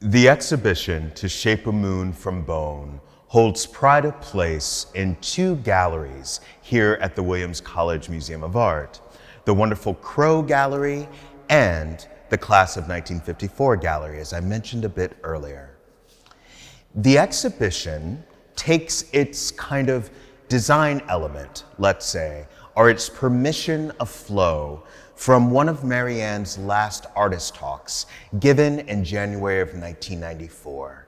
The exhibition, To Shape a Moon from Bone, holds pride of place in two galleries here at the Williams College Museum of Art, the wonderful Crow Gallery and the Class of 1954 Gallery, as I mentioned a bit earlier. The exhibition takes its kind of design element, let's say, or its permission of flow from one of Mary Ann's last artist talks given in January of 1994.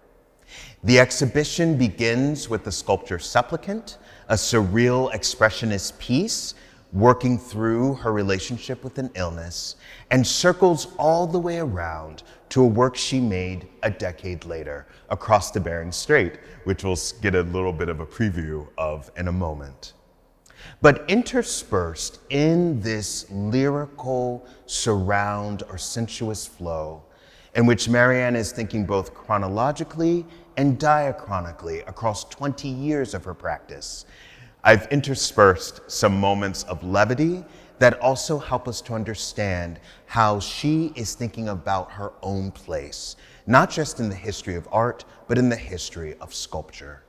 The exhibition begins with the sculpture Supplicant, a surreal expressionist piece working through her relationship with an illness, and circles all the way around to a work she made a decade later, Across the Bering Strait, which we'll get a little bit of a preview of in a moment. But interspersed in this lyrical surround or sensuous flow, in which Mary Ann is thinking both chronologically and diachronically across 20 years of her practice, I've interspersed some moments of levity that also help us to understand how she is thinking about her own place, not just in the history of art, but in the history of sculpture.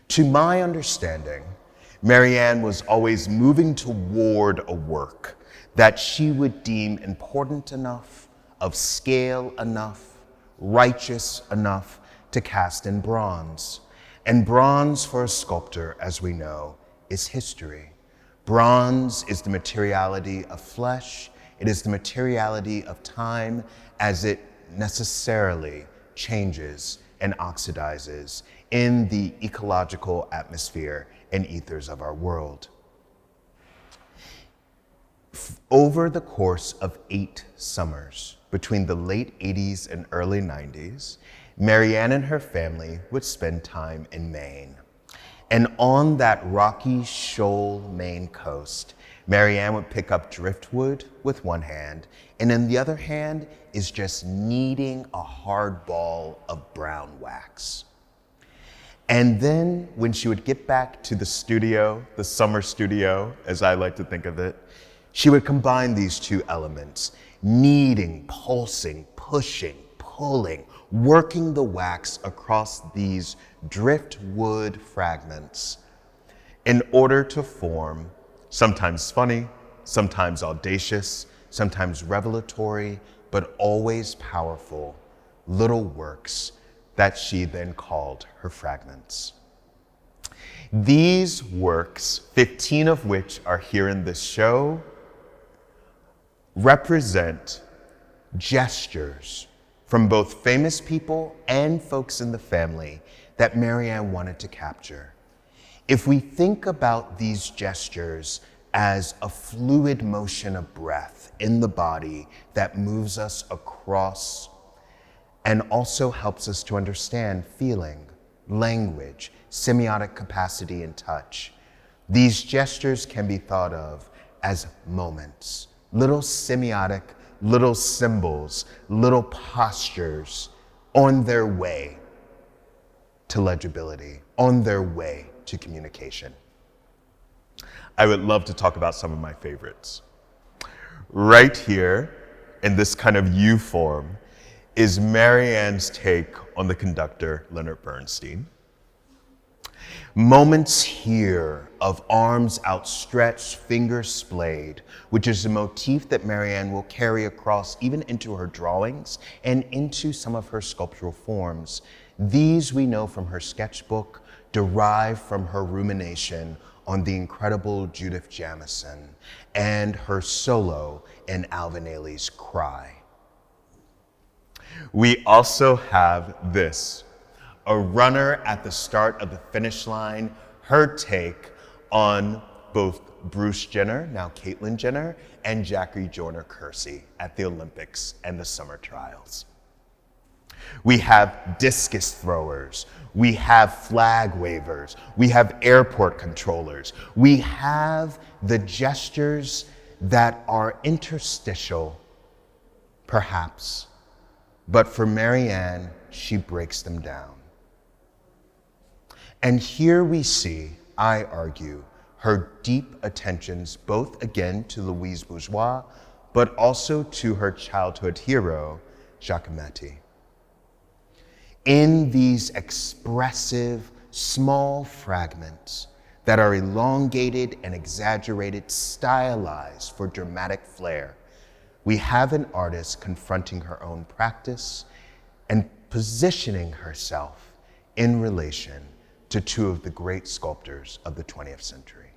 To my understanding, Mary Ann was always moving toward a work that she would deem important enough, of scale enough, righteous enough to cast in bronze. And bronze for a sculptor, as we know, is history. Bronze is the materiality of flesh. It is the materiality of time as it necessarily changes and oxidizes in the ecological atmosphere and ethers of our world. Over the course of 8 summers, between the late 80s and early 90s, Mary Ann and her family would spend time in Maine. And on that rocky shoal Maine coast, Mary Ann would pick up driftwood with one hand, and in the other hand is just kneading a hard ball of brown wax. And then when she would get back to the studio, the summer studio, as I like to think of it, she would combine these two elements, kneading, pulsing, pushing, pulling, working the wax across these driftwood fragments in order to form, sometimes funny, sometimes audacious, sometimes revelatory, but always powerful, little works that she then called her fragments. These works, 15 of which are here in this show, represent gestures from both famous people and folks in the family that Mary Ann wanted to capture. If we think about these gestures as a fluid motion of breath in the body that moves us across and also helps us to understand feeling, language, semiotic capacity, and touch, these gestures can be thought of as moments, little semiotic, little symbols, little postures on their way to legibility, on their way to communication. I would love to talk about some of my favorites. Right here, in this kind of U form, is Mary Ann's take on the conductor, Leonard Bernstein. Moments here of arms outstretched, fingers splayed, which is a motif that Mary Ann will carry across even into her drawings and into some of her sculptural forms. These we know from her sketchbook, derive from her rumination on the incredible Judith Jamison and her solo in Alvin Ailey's Cry. We also have this, a runner at the start of the finish line, her take on both Bruce Jenner, now Caitlyn Jenner, and Jackie Joyner-Kersee at the Olympics and the summer trials. We have discus throwers, we have flag wavers, we have airport controllers, we have the gestures that are interstitial, perhaps, but for Mary Ann, she breaks them down. And here we see, I argue, her deep attentions both again to Louise Bourgeois, but also to her childhood hero, Giacometti. In these expressive, small fragments that are elongated and exaggerated, stylized for dramatic flair, we have an artist confronting her own practice and positioning herself in relation to two of the great sculptors of the 20th century.